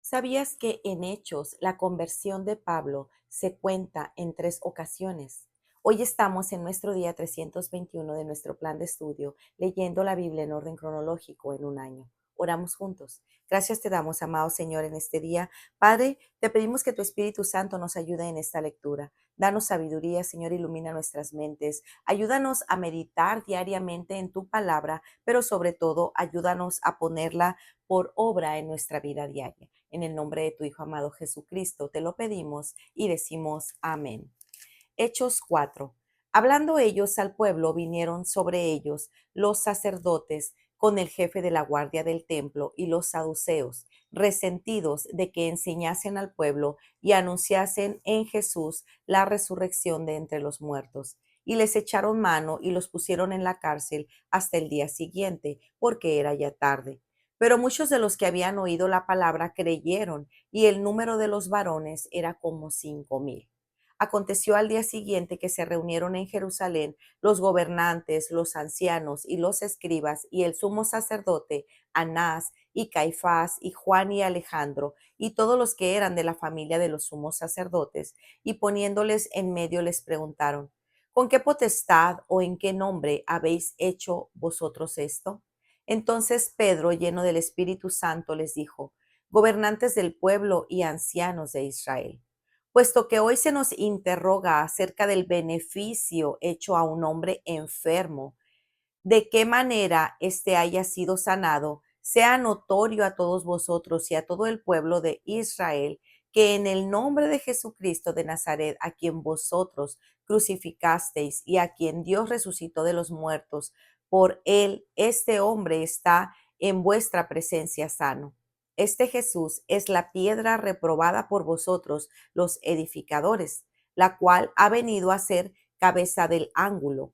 ¿Sabías que en Hechos la conversión de Pablo se cuenta en 3 ocasiones? Hoy estamos en nuestro día 321 de nuestro plan de estudio, leyendo la Biblia en orden cronológico en un año. Oramos juntos. Gracias te damos, amado Señor, en este día. Padre, te pedimos que tu Espíritu Santo nos ayude en esta lectura. Danos sabiduría, Señor, ilumina nuestras mentes. Ayúdanos a meditar diariamente en tu palabra, pero sobre todo ayúdanos a ponerla por obra en nuestra vida diaria. En el nombre de tu Hijo amado Jesucristo te lo pedimos y decimos amén. Hechos 4. Hablando ellos al pueblo, vinieron sobre ellos los sacerdotes con el jefe de la guardia del templo y los saduceos, resentidos de que enseñasen al pueblo y anunciasen en Jesús la resurrección de entre los muertos. Y les echaron mano y los pusieron en la cárcel hasta el día siguiente, porque era ya tarde. Pero muchos de los que habían oído la palabra creyeron, y el número de los varones era como 5,000. Aconteció al día siguiente que se reunieron en Jerusalén los gobernantes, los ancianos y los escribas y el sumo sacerdote Anás y Caifás y Juan y Alejandro y todos los que eran de la familia de los sumos sacerdotes, y poniéndoles en medio les preguntaron: ¿Con qué potestad o en qué nombre habéis hecho vosotros esto? Entonces Pedro, lleno del Espíritu Santo, les dijo: Gobernantes del pueblo y ancianos de Israel, puesto que hoy se nos interroga acerca del beneficio hecho a un hombre enfermo, de qué manera éste haya sido sanado, sea notorio a todos vosotros y a todo el pueblo de Israel, que en el nombre de Jesucristo de Nazaret, a quien vosotros crucificasteis y a quien Dios resucitó de los muertos, por él este hombre está en vuestra presencia sano. Este Jesús es la piedra reprobada por vosotros, los edificadores, la cual ha venido a ser cabeza del ángulo.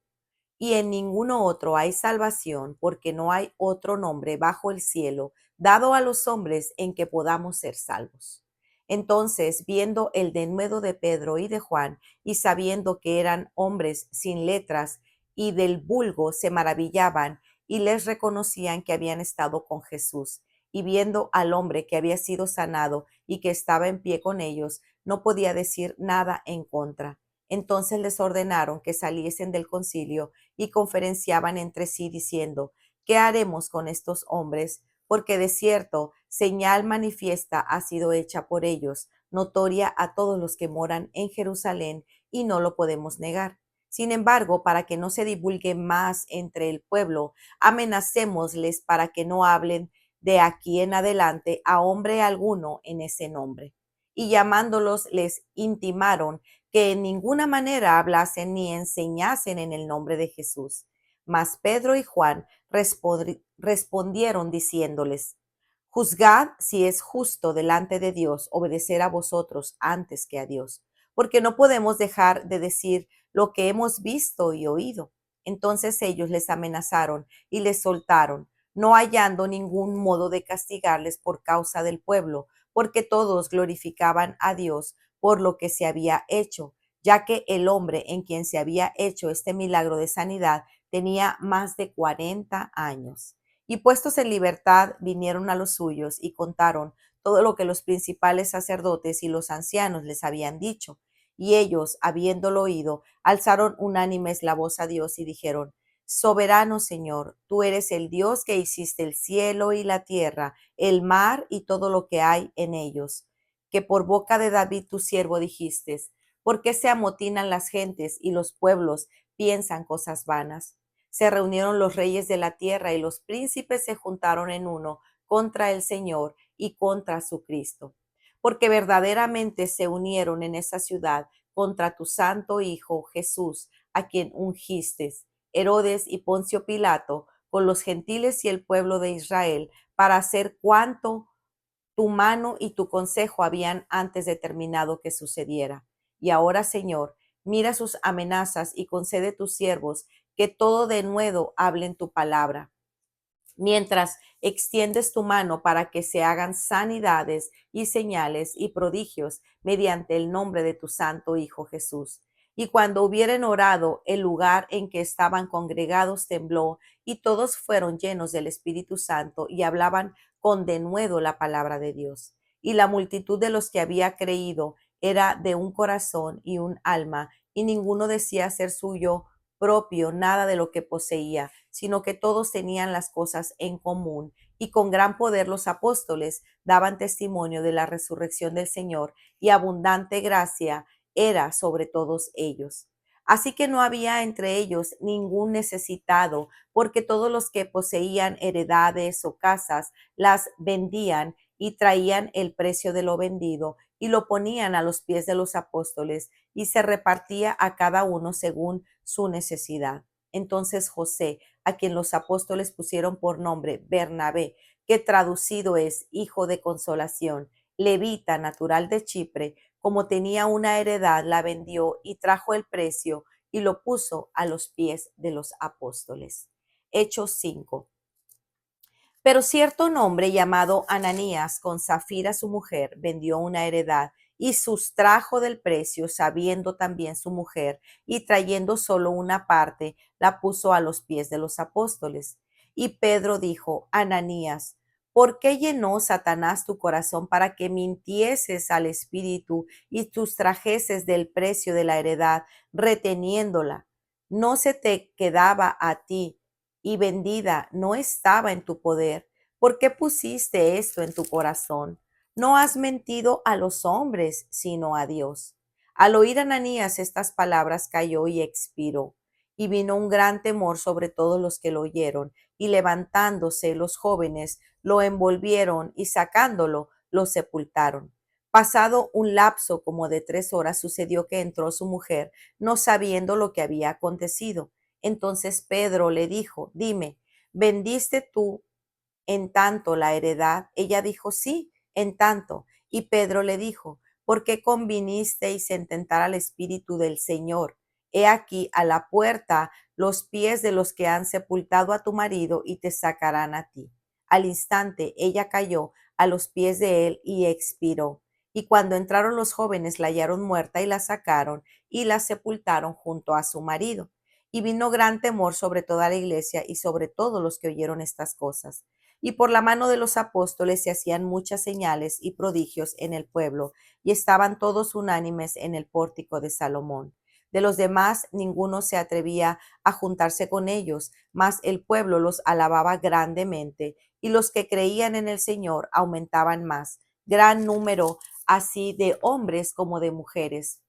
Y en ninguno otro hay salvación, porque no hay otro nombre bajo el cielo dado a los hombres en que podamos ser salvos. Entonces, viendo el denuedo de Pedro y de Juan, y sabiendo que eran hombres sin letras y del vulgo, se maravillaban y les reconocían que habían estado con Jesús. Y viendo al hombre que había sido sanado y que estaba en pie con ellos, no podía decir nada en contra. Entonces les ordenaron que saliesen del concilio y conferenciaban entre sí diciendo: ¿Qué haremos con estos hombres? Porque de cierto señal manifiesta ha sido hecha por ellos, notoria a todos los que moran en Jerusalén, y no lo podemos negar. Sin embargo, para que no se divulgue más entre el pueblo, amenacémosles para que no hablen de aquí en adelante a hombre alguno en ese nombre. Y llamándolos les intimaron que en ninguna manera hablasen ni enseñasen en el nombre de Jesús. Mas Pedro y Juan respondieron diciéndoles: Juzgad si es justo delante de Dios obedecer a vosotros antes que a Dios, porque no podemos dejar de decir lo que hemos visto y oído. Entonces ellos les amenazaron y les soltaron, no hallando ningún modo de castigarles por causa del pueblo, porque todos glorificaban a Dios por lo que se había hecho, ya que el hombre en quien se había hecho este milagro de sanidad tenía más de 40 años. Y puestos en libertad, vinieron a los suyos y contaron todo lo que los principales sacerdotes y los ancianos les habían dicho. Y ellos, habiéndolo oído, alzaron unánimes la voz a Dios y dijeron: Soberano Señor, tú eres el Dios que hiciste el cielo y la tierra, el mar y todo lo que hay en ellos, que por boca de David tu siervo dijiste: ¿Por qué se amotinan las gentes y los pueblos piensan cosas vanas? Se reunieron los reyes de la tierra y los príncipes se juntaron en uno contra el Señor y contra su Cristo, porque verdaderamente se unieron en esa ciudad contra tu santo Hijo Jesús, a quien ungiste, Herodes y Poncio Pilato, con los gentiles y el pueblo de Israel, para hacer cuanto tu mano y tu consejo habían antes determinado que sucediera. Y ahora, Señor, mira sus amenazas y concede a tus siervos que todo de nuevo hablen tu palabra, mientras extiendes tu mano para que se hagan sanidades y señales y prodigios mediante el nombre de tu santo Hijo Jesús. Y cuando hubieren orado, el lugar en que estaban congregados tembló, y todos fueron llenos del Espíritu Santo y hablaban con denuedo la palabra de Dios. y la multitud de los que había creído era de un corazón y un alma, y ninguno decía ser suyo propio nada de lo que poseía, sino que todos tenían las cosas en común. Y con gran poder los apóstoles daban testimonio de la resurrección del Señor, y abundante gracia era sobre todos ellos. Así que no había entre ellos ningún necesitado, porque todos los que poseían heredades o casas las vendían y traían el precio de lo vendido y lo ponían a los pies de los apóstoles, y se repartía a cada uno según su necesidad. Entonces José, a quien los apóstoles pusieron por nombre Bernabé, que traducido es hijo de consolación, levita natural de Chipre, como tenía una heredad, la vendió y trajo el precio y lo puso a los pies de los apóstoles. Hechos 5. Pero cierto hombre llamado Ananías, con Zafira su mujer, vendió una heredad y sustrajo del precio, sabiendo también su mujer, y trayendo solo una parte, la puso a los pies de los apóstoles. Y Pedro dijo: Ananías, ¿por qué llenó Satanás tu corazón para que mintieses al Espíritu y sustrajeses del precio de la heredad, reteniéndola? ¿No se te quedaba a ti y vendida no estaba en tu poder? ¿Por qué pusiste esto en tu corazón? No has mentido a los hombres, sino a Dios. Al oír Ananías estas palabras, cayó y expiró. Y vino un gran temor sobre todos los que lo oyeron, y levantándose los jóvenes, lo envolvieron y sacándolo, lo sepultaron. Pasado un lapso como de 3 horas, sucedió que entró su mujer, no sabiendo lo que había acontecido. Entonces Pedro le dijo: Dime, ¿vendiste tú en tanto la heredad? Ella dijo: Sí, en tanto. Y Pedro le dijo: ¿por qué convinisteis en tentar al Espíritu del Señor? He aquí a la puerta los pies de los que han sepultado a tu marido y te sacarán a ti. Al instante ella cayó a los pies de él y expiró. Y cuando entraron los jóvenes la hallaron muerta y la sacaron y la sepultaron junto a su marido. Y vino gran temor sobre toda la iglesia y sobre todos los que oyeron estas cosas. Y por la mano de los apóstoles se hacían muchas señales y prodigios en el pueblo, y estaban todos unánimes en el pórtico de Salomón. De los demás ninguno se atrevía a juntarse con ellos, mas el pueblo los alababa grandemente, y los que creían en el Señor aumentaban más, gran número así de hombres como de mujeres,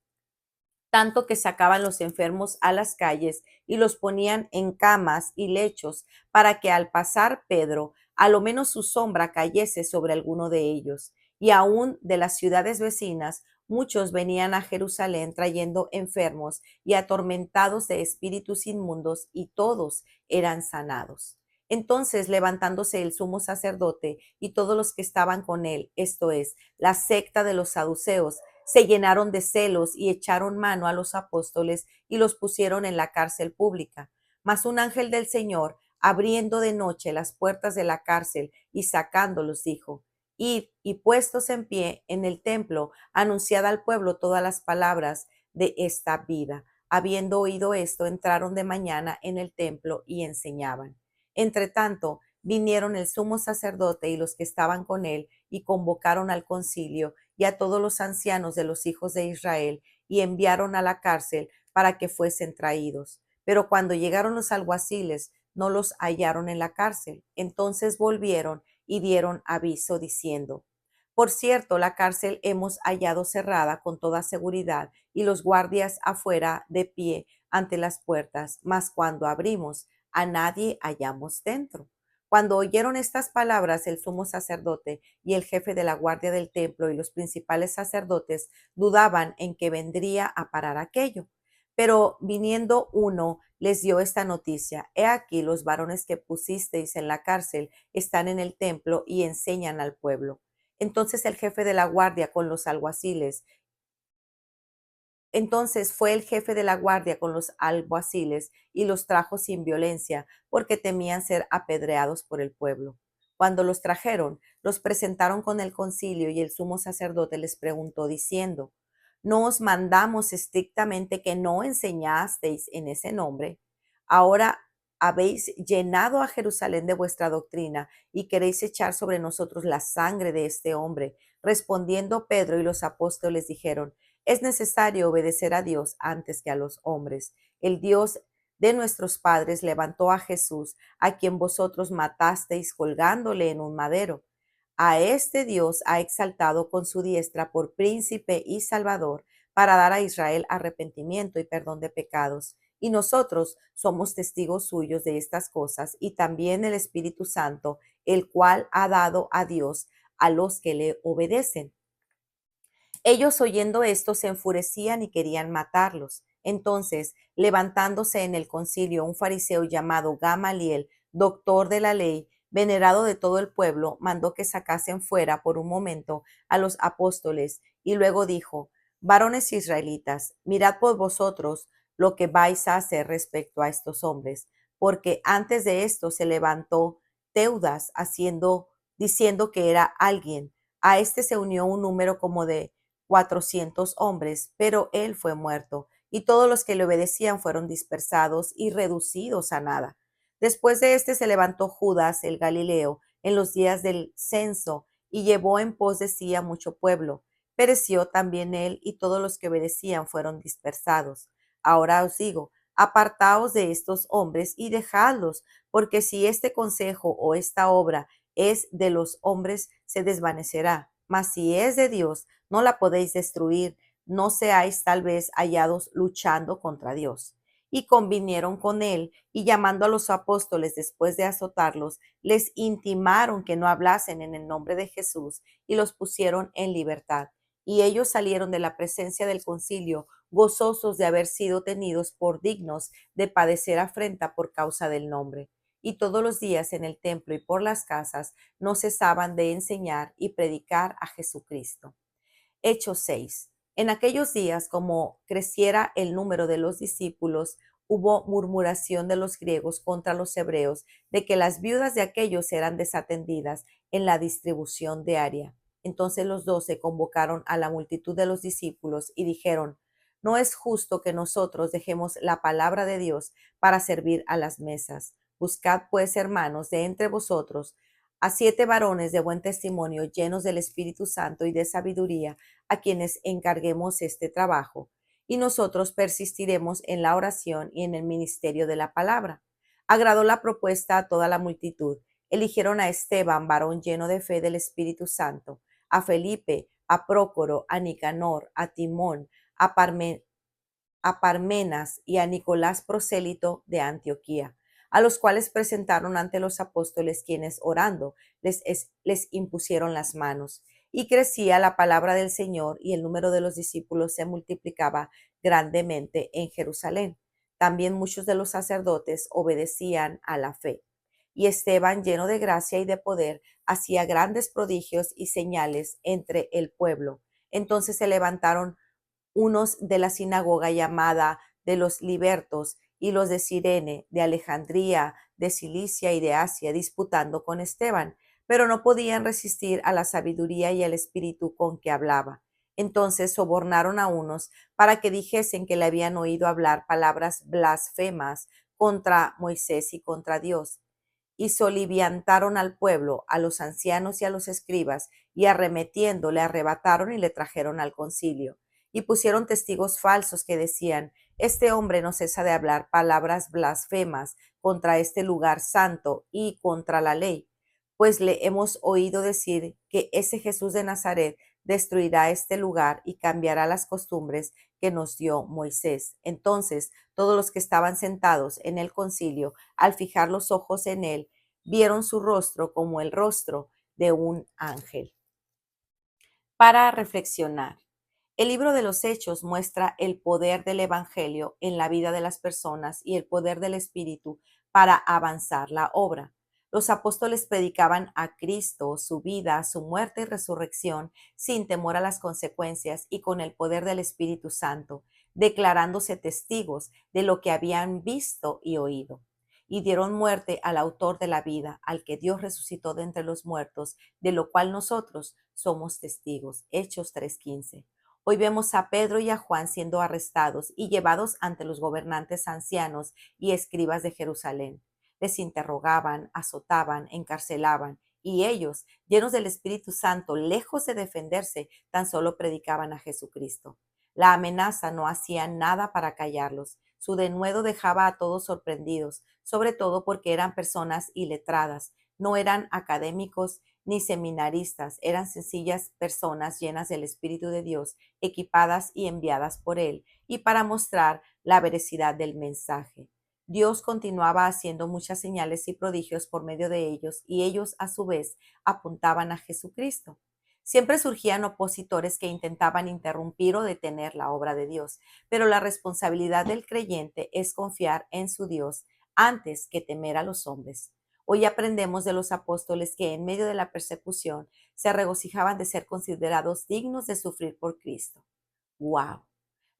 tanto que sacaban los enfermos a las calles y los ponían en camas y lechos, para que al pasar Pedro, a lo menos su sombra cayese sobre alguno de ellos. Y aún de las ciudades vecinas, muchos venían a Jerusalén trayendo enfermos y atormentados de espíritus inmundos, y todos eran sanados. Entonces, levantándose el sumo sacerdote y todos los que estaban con él, esto es, la secta de los saduceos, se llenaron de celos y echaron mano a los apóstoles y los pusieron en la cárcel pública. Mas un ángel del Señor, abriendo de noche las puertas de la cárcel y sacándolos, dijo: Id y puestos en pie en el templo, anunciad al pueblo todas las palabras de esta vida. Habiendo oído esto, entraron de mañana en el templo y enseñaban. Entre tanto, vinieron el sumo sacerdote y los que estaban con él y convocaron al concilio y a todos los ancianos de los hijos de Israel, y enviaron a la cárcel para que fuesen traídos. Pero cuando llegaron los alguaciles, no los hallaron en la cárcel. Entonces volvieron y dieron aviso diciendo: Por cierto, la cárcel hemos hallado cerrada con toda seguridad, y los guardias afuera de pie ante las puertas, mas cuando abrimos, a nadie hallamos dentro. Cuando oyeron estas palabras, el sumo sacerdote y el jefe de la guardia del templo y los principales sacerdotes dudaban en que vendría a parar aquello. Pero viniendo uno, les dio esta noticia: He aquí, los varones que pusisteis en la cárcel están en el templo y enseñan al pueblo. Entonces el jefe de la guardia con los alguaciles entonces fue el jefe de la guardia con los alguaciles y los trajo sin violencia, porque temían ser apedreados por el pueblo. Cuando los trajeron, los presentaron con el concilio, y el sumo sacerdote les preguntó diciendo: ¿No os mandamos estrictamente que no enseñasteis en ese nombre? Ahora habéis llenado a Jerusalén de vuestra doctrina y queréis echar sobre nosotros la sangre de este hombre. Respondiendo Pedro y los apóstoles dijeron, es necesario obedecer a Dios antes que a los hombres. El Dios de nuestros padres levantó a Jesús, a quien vosotros matasteis colgándole en un madero. A este Dios ha exaltado con su diestra por príncipe y salvador, para dar a Israel arrepentimiento y perdón de pecados. Y nosotros somos testigos suyos de estas cosas, y también el Espíritu Santo, el cual ha dado a Dios a los que le obedecen. Ellos oyendo esto se enfurecían y querían matarlos. Entonces, levantándose en el concilio un fariseo llamado Gamaliel, doctor de la ley, venerado de todo el pueblo, mandó que sacasen fuera por un momento a los apóstoles y luego dijo, varones israelitas, mirad por vosotros lo que vais a hacer respecto a estos hombres, porque antes de esto se levantó Teudas diciendo que era alguien. A este se unió un número como de 400 hombres, pero él fue muerto, y todos los que le obedecían fueron dispersados y reducidos a nada. Después de este se levantó Judas el Galileo en los días del censo y llevó en pos de sí a mucho pueblo. Pereció también él y todos los que obedecían fueron dispersados. Ahora os digo, apartaos de estos hombres y dejadlos, porque si este consejo o esta obra es de los hombres, se desvanecerá. Mas si es de Dios, no la podéis destruir, no seáis tal vez hallados luchando contra Dios. Y convinieron con él, y llamando a los apóstoles después de azotarlos, les intimaron que no hablasen en el nombre de Jesús, y los pusieron en libertad. Y ellos salieron de la presencia del concilio, gozosos de haber sido tenidos por dignos de padecer afrenta por causa del nombre. Y todos los días en el templo y por las casas no cesaban de enseñar y predicar a Jesucristo. Hechos 6. En aquellos días, como creciera el número de los discípulos, hubo murmuración de los griegos contra los hebreos de que las viudas de aquellos eran desatendidas en la distribución diaria. Entonces los 12 convocaron a la multitud de los discípulos y dijeron, no es justo que nosotros dejemos la palabra de Dios para servir a las mesas. Buscad pues, hermanos, de entre vosotros a 7 varones de buen testimonio, llenos del Espíritu Santo y de sabiduría, a quienes encarguemos este trabajo, y nosotros persistiremos en la oración y en el ministerio de la palabra. Agradó la propuesta a toda la multitud. Eligieron a Esteban, varón lleno de fe del Espíritu Santo, a Felipe, a Prócoro, a Nicanor, a Timón, a Parmenas y a Nicolás prosélito de Antioquía, a los cuales presentaron ante los apóstoles, quienes orando les impusieron las manos. Y crecía la palabra del Señor, y el número de los discípulos se multiplicaba grandemente en Jerusalén. También muchos de los sacerdotes obedecían a la fe. Y Esteban, lleno de gracia y de poder, hacía grandes prodigios y señales entre el pueblo. Entonces se levantaron unos de la sinagoga llamada de los libertos y los de Cirene, de Alejandría, de Cilicia y de Asia, disputando con Esteban, pero no podían resistir a la sabiduría y al espíritu con que hablaba. Entonces sobornaron a unos para que dijesen que le habían oído hablar palabras blasfemas contra Moisés y contra Dios. Y soliviantaron al pueblo, a los ancianos y a los escribas, y arremetiendo le arrebataron y le trajeron al concilio. Y pusieron testigos falsos que decían, este hombre no cesa de hablar palabras blasfemas contra este lugar santo y contra la ley. Pues le hemos oído decir que ese Jesús de Nazaret destruirá este lugar y cambiará las costumbres que nos dio Moisés. Entonces todos los que estaban sentados en el concilio, al fijar los ojos en él, vieron su rostro como el rostro de un ángel. Para reflexionar. El libro de los Hechos muestra el poder del Evangelio en la vida de las personas y el poder del Espíritu para avanzar la obra. Los apóstoles predicaban a Cristo, su vida, su muerte y resurrección, sin temor a las consecuencias y con el poder del Espíritu Santo, declarándose testigos de lo que habían visto y oído. Y dieron muerte al autor de la vida, al que Dios resucitó de entre los muertos, de lo cual nosotros somos testigos. Hechos 3:15. Hoy vemos a Pedro y a Juan siendo arrestados y llevados ante los gobernantes ancianos y escribas de Jerusalén. Les interrogaban, azotaban, encarcelaban, y ellos, llenos del Espíritu Santo, lejos de defenderse, tan solo predicaban a Jesucristo. La amenaza no hacía nada para callarlos. Su denuedo dejaba a todos sorprendidos, sobre todo porque eran personas iletradas, no eran académicos ni seminaristas, eran sencillas personas llenas del Espíritu de Dios, equipadas y enviadas por Él, y para mostrar la veracidad del mensaje. Dios continuaba haciendo muchas señales y prodigios por medio de ellos, y ellos a su vez apuntaban a Jesucristo. Siempre surgían opositores que intentaban interrumpir o detener la obra de Dios, pero la responsabilidad del creyente es confiar en su Dios antes que temer a los hombres. Hoy aprendemos de los apóstoles que en medio de la persecución se regocijaban de ser considerados dignos de sufrir por Cristo. ¡Wow!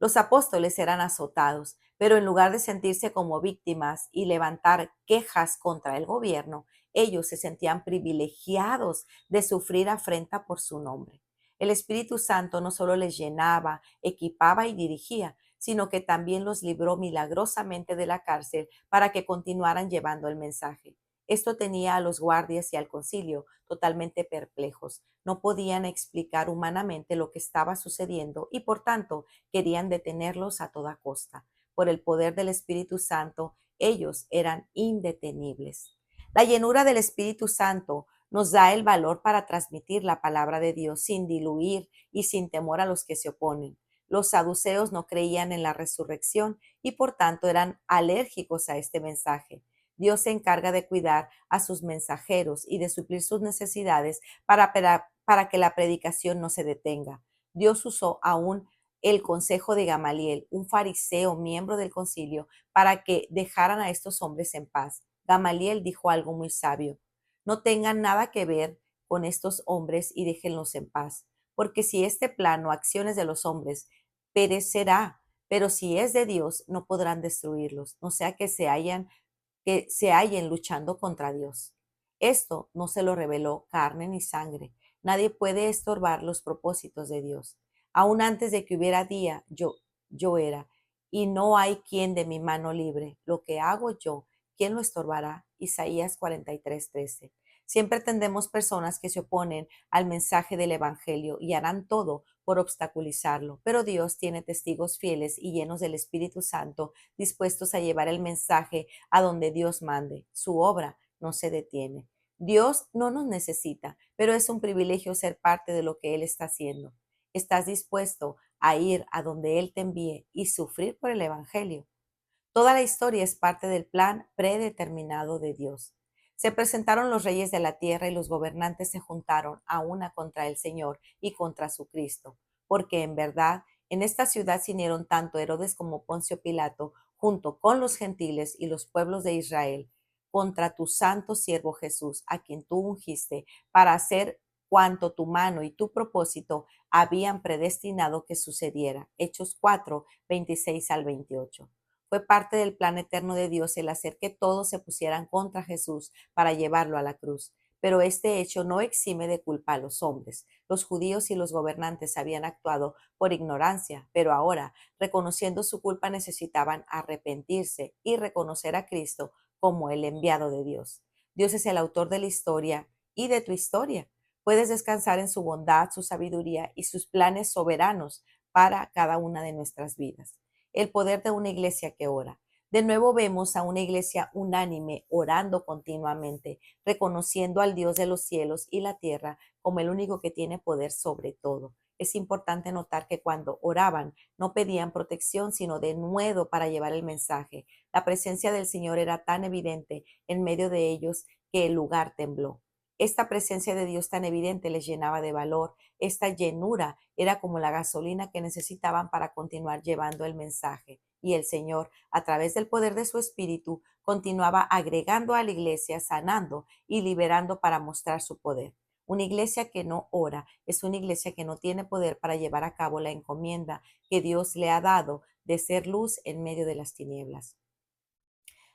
Los apóstoles eran azotados, pero en lugar de sentirse como víctimas y levantar quejas contra el gobierno, ellos se sentían privilegiados de sufrir afrenta por su nombre. El Espíritu Santo no solo les llenaba, equipaba y dirigía, sino que también los libró milagrosamente de la cárcel para que continuaran llevando el mensaje. Esto tenía a los guardias y al concilio totalmente perplejos. No podían explicar humanamente lo que estaba sucediendo y por tanto querían detenerlos a toda costa. Por el poder del Espíritu Santo, ellos eran indetenibles. La llenura del Espíritu Santo nos da el valor para transmitir la palabra de Dios sin diluir y sin temor a los que se oponen. Los saduceos no creían en la resurrección y por tanto eran alérgicos a este mensaje. Dios se encarga de cuidar a sus mensajeros y de suplir sus necesidades para que la predicación no se detenga. Dios usó aún el consejo de Gamaliel, un fariseo miembro del concilio, para que dejaran a estos hombres en paz. Gamaliel dijo algo muy sabio: no tengan nada que ver con estos hombres y déjenlos en paz, porque si este plan o acciones de los hombres perecerá, pero si es de Dios, no podrán destruirlos, no sea que se hallen luchando contra Dios. Esto no se lo reveló carne ni sangre. Nadie puede estorbar los propósitos de Dios. Aún antes de que hubiera día, yo era, y no hay quien de mi mano libre. Lo que hago yo, ¿quién lo estorbará? Isaías 43:13. Siempre tendremos personas que se oponen al mensaje del Evangelio y harán todo por obstaculizarlo, pero Dios tiene testigos fieles y llenos del Espíritu Santo, dispuestos a llevar el mensaje a donde Dios mande. Su obra no se detiene. Dios no nos necesita, pero es un privilegio ser parte de lo que Él está haciendo. ¿Estás dispuesto a ir a donde Él te envíe y sufrir por el Evangelio? Toda la historia es parte del plan predeterminado de Dios. Se presentaron los reyes de la tierra y los gobernantes se juntaron a una contra el Señor y contra su Cristo, porque en verdad en esta ciudad se unieron tanto Herodes como Poncio Pilato, junto con los gentiles y los pueblos de Israel, contra tu santo siervo Jesús, a quien tú ungiste, para hacer cuanto tu mano y tu propósito habían predestinado que sucediera. Hechos 4:26 al 28. Fue parte del plan eterno de Dios el hacer que todos se pusieran contra Jesús para llevarlo a la cruz. Pero este hecho no exime de culpa a los hombres. Los judíos y los gobernantes habían actuado por ignorancia, pero ahora, reconociendo su culpa, necesitaban arrepentirse y reconocer a Cristo como el enviado de Dios. Dios es el autor de la historia y de tu historia. Puedes descansar en su bondad, su sabiduría y sus planes soberanos para cada una de nuestras vidas. El poder de una iglesia que ora. De nuevo vemos a una iglesia unánime orando continuamente, reconociendo al Dios de los cielos y la tierra como el único que tiene poder sobre todo. Es importante notar que cuando oraban no pedían protección, sino denuedo para llevar el mensaje. La presencia del Señor era tan evidente en medio de ellos que el lugar tembló. Esta presencia de Dios tan evidente les llenaba de valor. Esta llenura era como la gasolina que necesitaban para continuar llevando el mensaje. Y el Señor, a través del poder de su Espíritu, continuaba agregando a la iglesia, sanando y liberando para mostrar su poder. Una iglesia que no ora es una iglesia que no tiene poder para llevar a cabo la encomienda que Dios le ha dado de ser luz en medio de las tinieblas.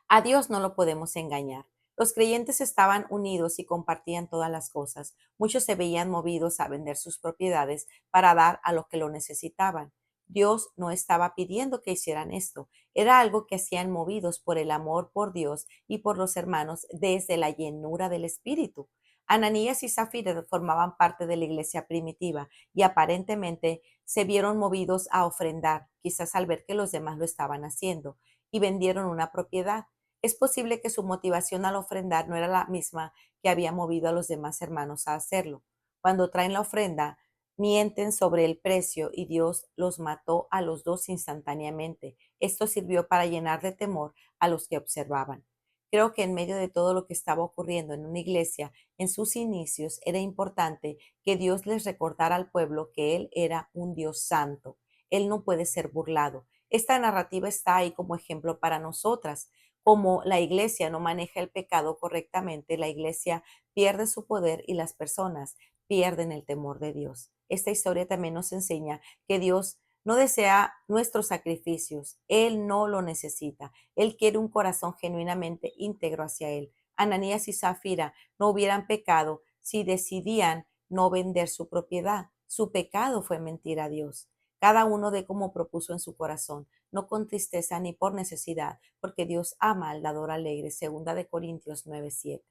A Dios no lo podemos engañar. Los creyentes estaban unidos y compartían todas las cosas. Muchos se veían movidos a vender sus propiedades para dar a los que lo necesitaban. Dios no estaba pidiendo que hicieran esto. Era algo que hacían movidos por el amor por Dios y por los hermanos desde la llenura del Espíritu. Ananías y Zafira formaban parte de la iglesia primitiva y aparentemente se vieron movidos a ofrendar, quizás al ver que los demás lo estaban haciendo, y vendieron una propiedad. Es posible que su motivación al ofrendar no era la misma que había movido a los demás hermanos a hacerlo. Cuando traen la ofrenda, mienten sobre el precio y Dios los mató a los dos instantáneamente. Esto sirvió para llenar de temor a los que observaban. Creo que en medio de todo lo que estaba ocurriendo en una iglesia, en sus inicios, era importante que Dios les recordara al pueblo que Él era un Dios santo. Él no puede ser burlado. Esta narrativa está ahí como ejemplo para nosotras. Como la iglesia no maneja el pecado correctamente, la iglesia pierde su poder y las personas pierden el temor de Dios. Esta historia también nos enseña que Dios no desea nuestros sacrificios, Él no lo necesita, Él quiere un corazón genuinamente íntegro hacia Él. Ananías y Zafira no hubieran pecado si decidían no vender su propiedad. Su pecado fue mentir a Dios. Cada uno de como propuso en su corazón, no con tristeza ni por necesidad, porque Dios ama al dador alegre. Segunda de Corintios 9:7.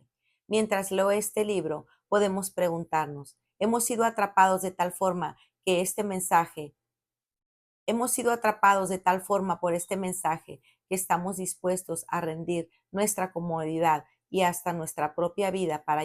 Mientras leo este libro, podemos preguntarnos, ¿hemos sido atrapados de tal forma que este mensaje Hemos sido atrapados de tal forma por este mensaje que estamos dispuestos a rendir nuestra comodidad y hasta nuestra propia vida para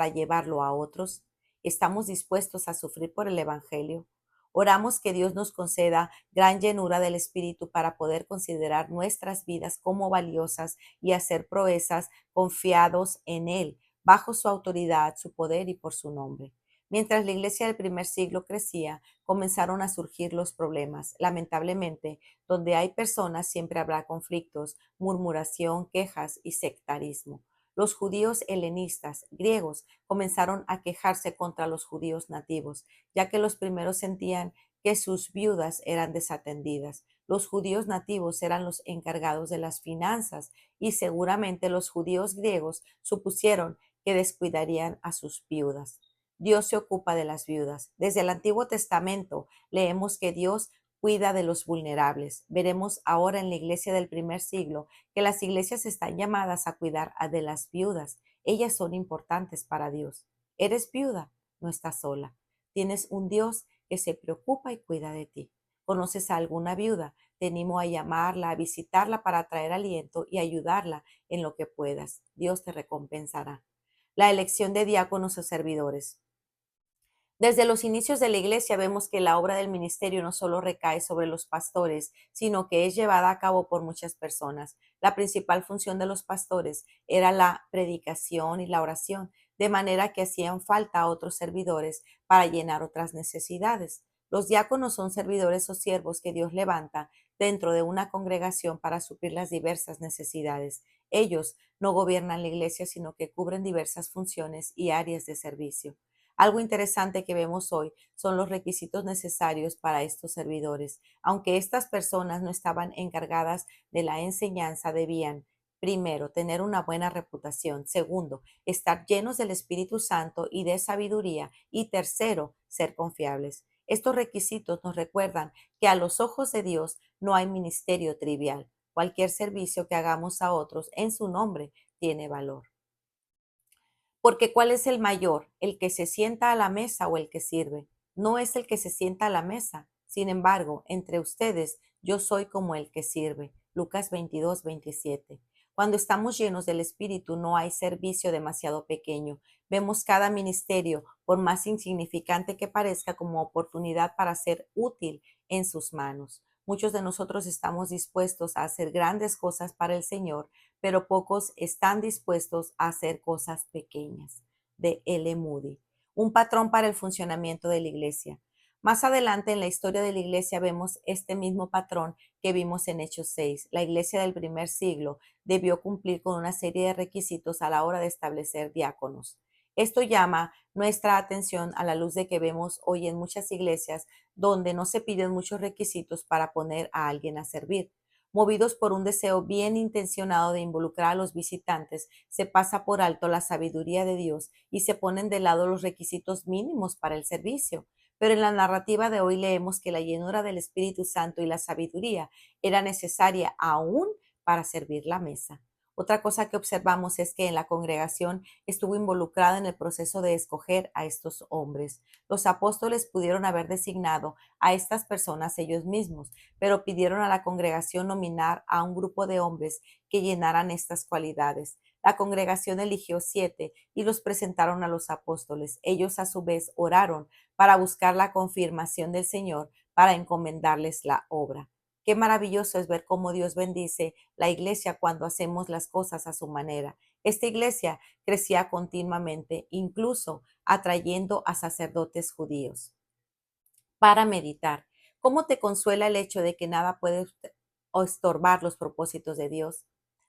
llevarlo a otros? ¿Estamos dispuestos a sufrir por el Evangelio? Oramos que Dios nos conceda gran llenura del Espíritu para poder considerar nuestras vidas como valiosas y hacer proezas confiados en Él, bajo su autoridad, su poder y por su nombre. Mientras la iglesia del primer siglo crecía, comenzaron a surgir los problemas. Lamentablemente, donde hay personas siempre habrá conflictos, murmuración, quejas y sectarismo. Los judíos helenistas, griegos, comenzaron a quejarse contra los judíos nativos, ya que los primeros sentían que sus viudas eran desatendidas. Los judíos nativos eran los encargados de las finanzas y seguramente los judíos griegos supusieron que descuidarían a sus viudas. Dios se ocupa de las viudas. Desde el Antiguo Testamento leemos que Dios cuida de los vulnerables. Veremos ahora en la iglesia del primer siglo que las iglesias están llamadas a cuidar de las viudas. Ellas son importantes para Dios. Eres viuda, no estás sola. Tienes un Dios que se preocupa y cuida de ti. ¿Conoces a alguna viuda? Te animo a llamarla, a visitarla para traer aliento y ayudarla en lo que puedas. Dios te recompensará. La elección de diáconos o servidores. Desde los inicios de la iglesia vemos que la obra del ministerio no solo recae sobre los pastores, sino que es llevada a cabo por muchas personas. La principal función de los pastores era la predicación y la oración, de manera que hacían falta a otros servidores para llenar otras necesidades. Los diáconos son servidores o siervos que Dios levanta dentro de una congregación para suplir las diversas necesidades. Ellos no gobiernan la iglesia, sino que cubren diversas funciones y áreas de servicio. Algo interesante que vemos hoy son los requisitos necesarios para estos servidores. Aunque estas personas no estaban encargadas de la enseñanza, debían, primero, tener una buena reputación; segundo, estar llenos del Espíritu Santo y de sabiduría; y tercero, ser confiables. Estos requisitos nos recuerdan que a los ojos de Dios no hay ministerio trivial. Cualquier servicio que hagamos a otros en su nombre tiene valor. Porque ¿cuál es el mayor? ¿El que se sienta a la mesa o el que sirve? No es el que se sienta a la mesa. Sin embargo, entre ustedes yo soy como el que sirve. Lucas 22:27. Cuando estamos llenos del Espíritu no hay servicio demasiado pequeño. Vemos cada ministerio, por más insignificante que parezca, como oportunidad para ser útil en sus manos. Muchos de nosotros estamos dispuestos a hacer grandes cosas para el Señor, pero pocos están dispuestos a hacer cosas pequeñas. De L. Moody. Un patrón para el funcionamiento de la iglesia. Más adelante en la historia de la iglesia vemos este mismo patrón que vimos en Hechos 6. La iglesia del primer siglo debió cumplir con una serie de requisitos a la hora de establecer diáconos. Esto llama nuestra atención a la luz de que vemos hoy en muchas iglesias donde no se piden muchos requisitos para poner a alguien a servir. Movidos por un deseo bien intencionado de involucrar a los visitantes, se pasa por alto la sabiduría de Dios y se ponen de lado los requisitos mínimos para el servicio. Pero en la narrativa de hoy leemos que la llenura del Espíritu Santo y la sabiduría era necesaria aún para servir la mesa. Otra cosa que observamos es que en la congregación estuvo involucrada en el proceso de escoger a estos hombres. Los apóstoles pudieron haber designado a estas personas ellos mismos, pero pidieron a la congregación nominar a un grupo de hombres que llenaran estas cualidades. La congregación eligió 7 y los presentaron a los apóstoles. Ellos a su vez oraron para buscar la confirmación del Señor para encomendarles la obra. Qué maravilloso es ver cómo Dios bendice la iglesia cuando hacemos las cosas a su manera. Esta iglesia crecía continuamente, incluso atrayendo a sacerdotes judíos. Para meditar, ¿cómo te consuela el hecho de que nada puede estorbar los propósitos de Dios?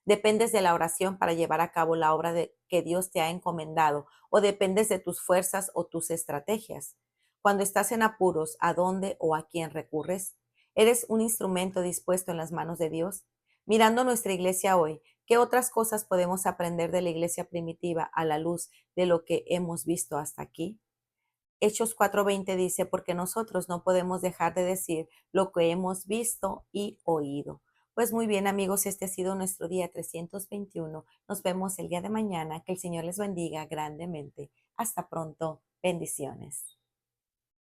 ¿Dependes de la oración para llevar a cabo la obra que Dios te ha encomendado o dependes de tus fuerzas o tus estrategias? Cuando estás en apuros, ¿a dónde o a quién recurres? ¿Eres un instrumento dispuesto en las manos de Dios? Mirando nuestra iglesia hoy, ¿qué otras cosas podemos aprender de la iglesia primitiva a la luz de lo que hemos visto hasta aquí? Hechos 4:20 dice, porque nosotros no podemos dejar de decir lo que hemos visto y oído. Pues muy bien, amigos, este ha sido nuestro día 321. Nos vemos el día de mañana. Que el Señor les bendiga grandemente. Hasta pronto. Bendiciones.